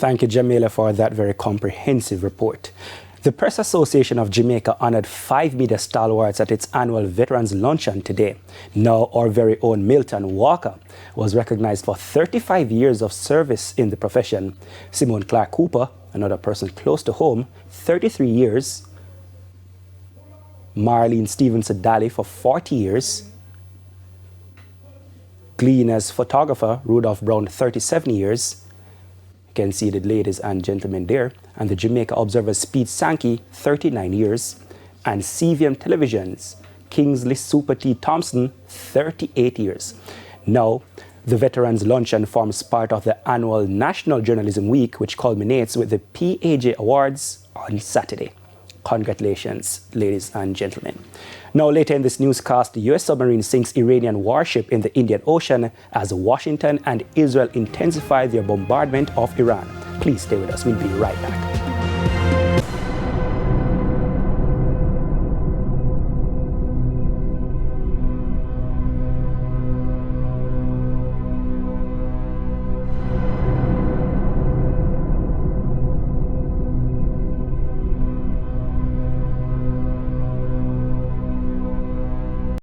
Thank you, Jamila, for that very comprehensive report. The Press Association of Jamaica honored 5 media stalwarts at its annual Veterans Luncheon today. Now, our very own Milton Walker was recognized for 35 years of service in the profession. Simone Clark Cooper, another person close to home, 33 years. Marlene Stevenson Daly for 40 years. Gleaner's photographer, Rudolph Brown, 37 years. You can see the ladies and gentlemen there. And the Jamaica Observer Speed Sankey, 39 years. And CVM Television's Kingsley Super T. Thompson, 38 years. Now, the Veterans Luncheon forms part of the annual National Journalism Week, which culminates with the PAJ Awards on Saturday. Congratulations, ladies and gentlemen. Now, later in this newscast, the U.S. submarine sinks Iranian warship in the Indian Ocean as Washington and Israel intensify their bombardment of Iran. Please stay with us. We'll be right back.